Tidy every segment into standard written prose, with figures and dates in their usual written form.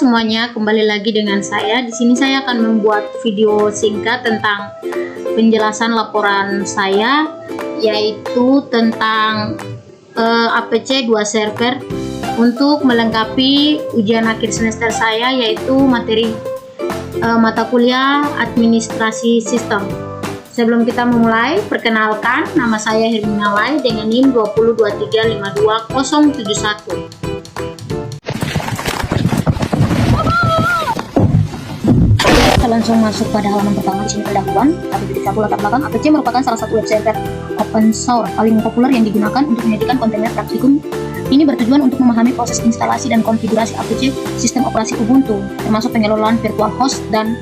Semuanya, kembali lagi dengan saya. Di sini saya akan membuat video singkat tentang penjelasan laporan saya, yaitu tentang APC 2 server untuk melengkapi ujian akhir semester saya, yaitu materi mata kuliah administrasi sistem. Sebelum kita memulai, perkenalkan, nama saya Hermina Lai dengan NIM 202352071. Kita langsung masuk pada halaman pertama. Di sini pendahuluan. 1.1 latar belakang. APC merupakan salah satu web server open source paling populer yang digunakan untuk menyajikan konten praktikum. Ini bertujuan untuk memahami proses instalasi dan konfigurasi APC sistem operasi Ubuntu, termasuk pengelolaan virtual host dan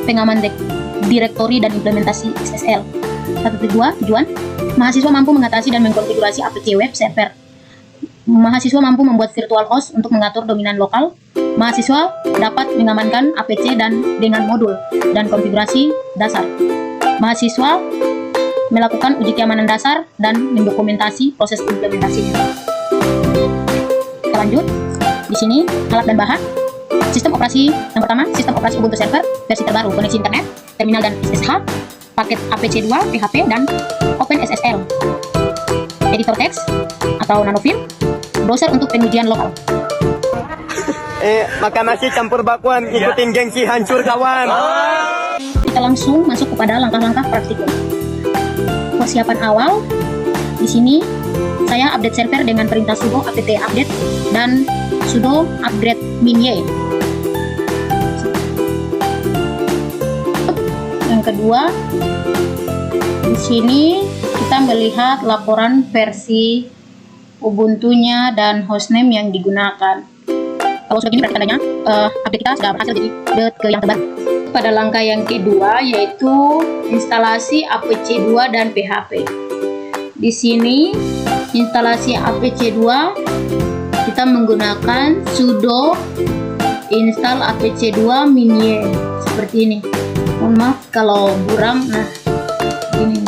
pengaman direktori dan implementasi SSL. 1.2 tujuan, mahasiswa mampu mengatasi dan mengkonfigurasi APC web server. Mahasiswa mampu membuat virtual host untuk mengatur dominan lokal. Mahasiswa dapat mengamankan APC dan dengan modul dan konfigurasi dasar. Mahasiswa melakukan uji keamanan dasar dan mendokumentasi proses implementasinya. Kita lanjut. Di sini alat dan bahan. Sistem operasi yang pertama, sistem operasi Ubuntu server versi terbaru, koneksi internet, terminal dan SSH, paket APC 2, PHP dan OpenSSL. Editor teks atau nanofilm, browser untuk pengujian lokal. Maka masih campur bakwan, ikutin gengsi hancur kawan. Kita langsung masuk kepada langkah-langkah praktikum. Persiapan awal. Di sini saya update server dengan perintah sudo apt update dan sudo upgrade min-y. Yang kedua, di sini kita melihat laporan versi Ubuntu-nya dan hostname yang digunakan. Kalau sudah gini berarti tandanya update kita sudah berhasil jadi ke yang terbaru. Pada langkah yang kedua, yaitu instalasi APC 2 dan PHP. Di sini instalasi APC 2 kita menggunakan sudo install APC 2 min-y seperti ini. Mohon maaf kalau buram. Nah, ini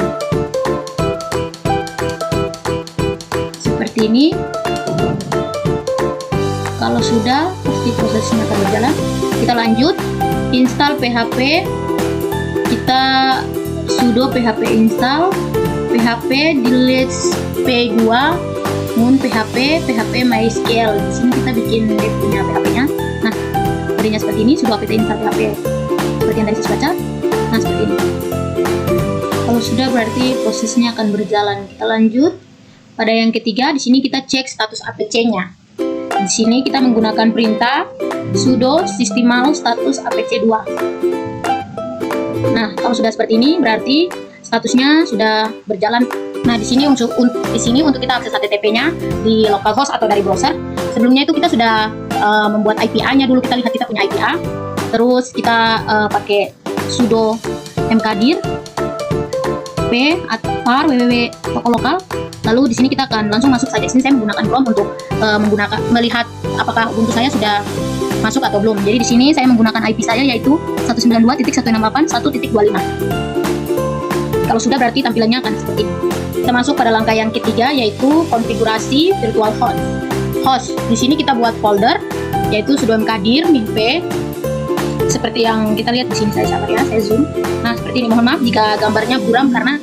seperti ini. Kalau sudah, pasti prosesnya akan berjalan. Kita lanjut, install PHP. Kita sudo PHP install, PHP delete p2, mun PHP MySQL. Di sini kita bikin punya PHP-nya. Nah, kodenya seperti ini, sudo apt install PHP. Seperti yang tadi saya baca. Nah, seperti ini. Kalau sudah, berarti prosesnya akan berjalan. Kita lanjut. Pada yang ketiga, di sini kita cek status APC-nya. Di sini kita menggunakan perintah sudo systemal status APC 2. Nah, kalau sudah seperti ini berarti statusnya sudah berjalan. Nah, di sini untuk kita akses HTTP-nya di localhost atau dari browser. Sebelumnya itu kita sudah membuat IPA-nya dulu. Kita lihat kita punya IPA. Terus kita pakai sudo mkdir p var www toko lokal. Lalu di sini kita akan langsung masuk saja. Di sini saya menggunakan Chrome untuk melihat apakah Ubuntu saya sudah masuk atau belum. Jadi di sini saya menggunakan IP saya yaitu 192.168.1.25. Kalau sudah berarti tampilannya akan seperti ini. Kita masuk pada langkah yang ketiga yaitu konfigurasi virtual host. Di sini kita buat folder yaitu sudo mkdir min-p. Seperti yang kita lihat di sini, saya sabar ya, saya zoom. Nah, seperti ini. Mohon maaf jika gambarnya buram karena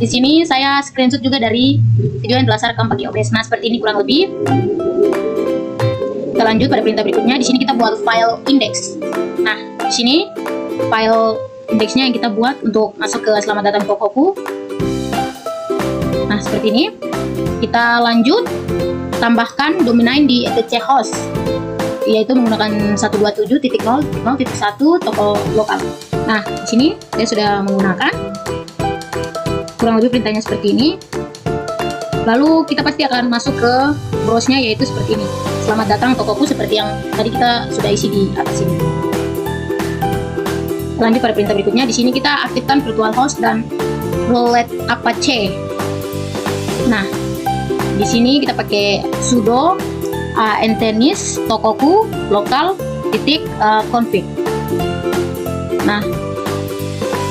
di sini saya screenshot juga dari video yang telah saya rekam pakai OBS. Nah, seperti ini kurang lebih. Kita lanjut pada perintah berikutnya. Di sini kita buat file index. Nah, di sini file indexnya yang kita buat untuk masuk ke selamat datang Tokoku. Nah, seperti ini. Kita lanjut tambahkan domain di etc host, yaitu menggunakan 127.0.0.1 toko lokal. Nah, di sini saya sudah menggunakan. Kurang lebih perintahnya seperti ini. Lalu kita pasti akan masuk ke browse-nya yaitu seperti ini. Selamat datang Tokoku, seperti yang tadi kita sudah isi di atas ini. Lanjut pada perintah berikutnya. Di sini kita aktifkan virtual host dan roulette Apache. Nah, di sini kita pakai sudo antenis tokoku lokal config. Nah,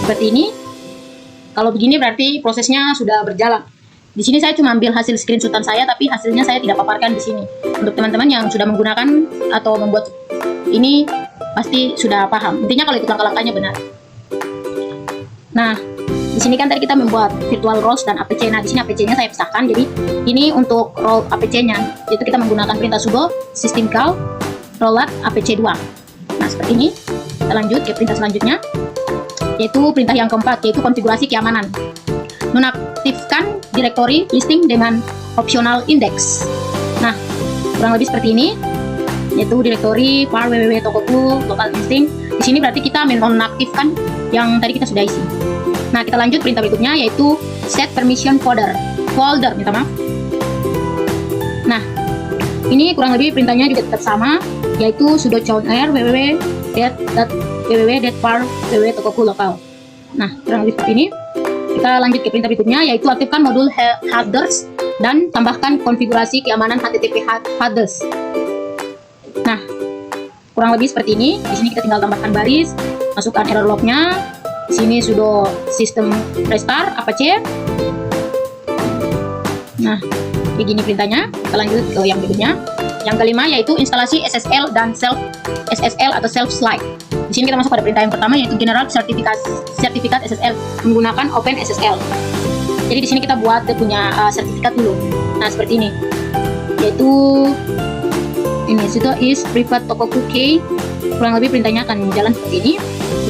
seperti ini. Kalau begini berarti prosesnya sudah berjalan. Di sini saya cuma ambil hasil screenshotan saya, tapi hasilnya saya tidak paparkan di sini. Untuk teman-teman yang sudah menggunakan atau membuat ini pasti sudah paham. Intinya kalau ikut langkah-langkahnya benar. Nah, di sini kan tadi kita membuat virtual roles dan APC. Nah, di sini APC-nya saya pisahkan. Jadi, ini untuk role APC-nya, yaitu kita menggunakan perintah sudo system call rollup APC2. Nah, seperti ini. Kita lanjut ke perintah selanjutnya, yaitu perintah yang keempat, yaitu konfigurasi keamanan. Nonaktifkan directory listing dengan optional index. Nah, kurang lebih seperti ini, yaitu directory var www tokoku local listing. Di sini berarti kita menonaktifkan yang tadi kita sudah isi. Nah, kita lanjut perintah berikutnya, yaitu set permission folder, minta maaf. Nah, ini kurang lebih perintahnya juga tetap sama, yaitu sudo chownr www.var www tokoku lokal. Nah, kurang lebih seperti ini. Kita lanjut ke perintah berikutnya, yaitu aktifkan modul headers dan tambahkan konfigurasi keamanan HTTP headers. Nah, kurang lebih seperti ini. Di sini kita tinggal tambahkan baris, masukkan error lognya. Di sini sudo system restart APC. Nah, begini perintahnya. Kita lanjut ke yang berikutnya. Yang kelima, yaitu instalasi SSL dan SSL atau self slide. Di sini kita masuk pada perintah yang pertama, yaitu general sertifikat SSL menggunakan OpenSSL. Jadi di sini kita buat dia punya sertifikat dulu. Nah, seperti ini. Yaitu ini sudo is private tokoku key. Kurang lebih perintahnya akan jalan seperti ini.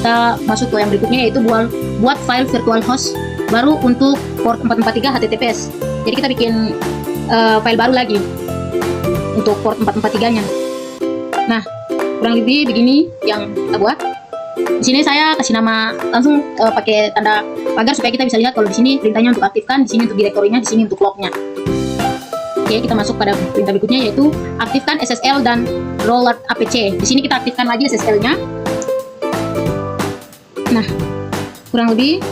Kita masuk ke yang berikutnya, yaitu buat file virtual host baru untuk port 443 HTTPS. Jadi kita bikin file baru lagi untuk port 443-nya. Nah, kurang lebih begini yang kita buat. Di sini saya kasih nama langsung pakai tanda pagar supaya kita bisa lihat kalau di sini perintahnya untuk aktifkan, di sini untuk direktorinya, di sini untuk lognya. Oke, kita masuk pada perintah berikutnya, yaitu aktifkan SSL dan rollup APC. Di sini kita aktifkan lagi SSL-nya. Nah, kurang lebih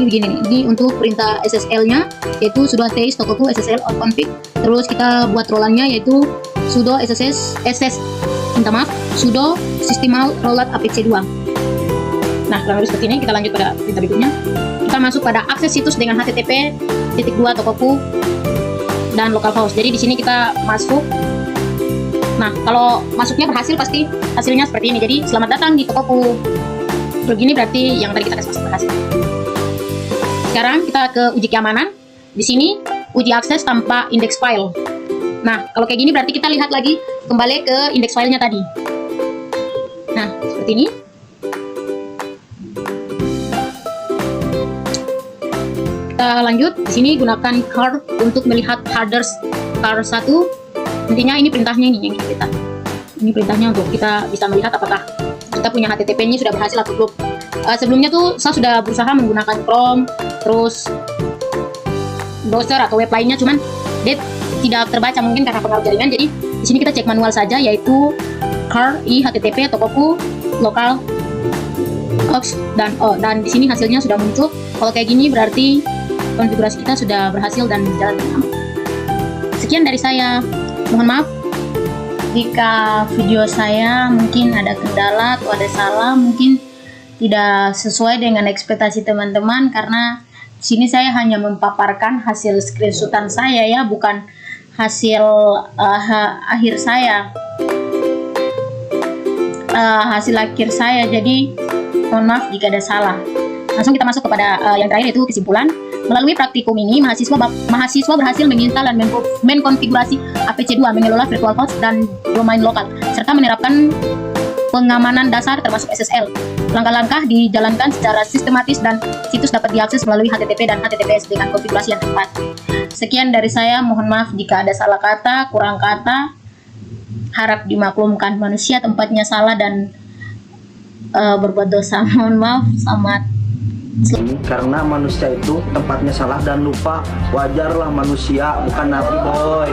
begini nih. Ini untuk perintah SSL-nya, yaitu sudo space tokoku SSL config. Terus kita buat rolannya, yaitu sudo sudo systemal rollup APC2. Nah, kurang lebih seperti ini. Kita lanjut pada perintah berikutnya. Kita masuk pada akses situs dengan http://2 tokoku dan localhost. Jadi di sini kita masuk. Nah, kalau masuknya berhasil, pasti hasilnya seperti ini. Jadi selamat datang di tokoku. Begini berarti yang tadi kita tes masuk berhasil. Sekarang kita ke uji keamanan. Di sini uji akses tanpa index file. Nah, kalau kayak gini berarti kita lihat lagi kembali ke index filenya tadi. Nah, seperti ini. Kita lanjut. Di sini gunakan car untuk melihat headers car 1. Intinya ini perintahnya ini yang kita. Ini perintahnya untuk kita bisa melihat apakah kita punya HTTP-nya sudah berhasil atau belum. Sebelumnya tuh saya sudah berusaha menggunakan Chrome, terus browser atau web lainnya, cuman dia tidak terbaca mungkin karena pengaruh jaringan. Jadi di sini kita cek manual saja, yaitu car i http tokoku lokal ox dan di sini hasilnya sudah muncul. Kalau kayak gini berarti konfigurasi kita sudah berhasil dan berjalan dengan aman. Sekian dari saya. Mohon maaf jika video saya mungkin ada kendala atau ada salah, mungkin tidak sesuai dengan ekspektasi teman-teman, karena sini saya hanya memaparkan hasil screenshotan saya ya, bukan hasil akhir saya, hasil akhir saya. Jadi mohon maaf jika ada salah. Langsung kita masuk kepada yang terakhir, yaitu kesimpulan. Melalui praktikum ini, mahasiswa berhasil menginstal dan mengkonfigurasi APC2, mengelola virtual host dan domain lokal, serta menerapkan pengamanan dasar termasuk SSL. Langkah-langkah dijalankan secara sistematis dan situs dapat diakses melalui HTTP dan HTTPS dengan konfigurasi yang tepat. Sekian dari saya, mohon maaf jika ada salah kata, kurang kata. Harap dimaklumkan, manusia tempatnya salah dan berbuat dosa. Mohon maaf, selamat. Karena manusia itu tempatnya salah dan lupa, wajarlah manusia bukan nabi boy.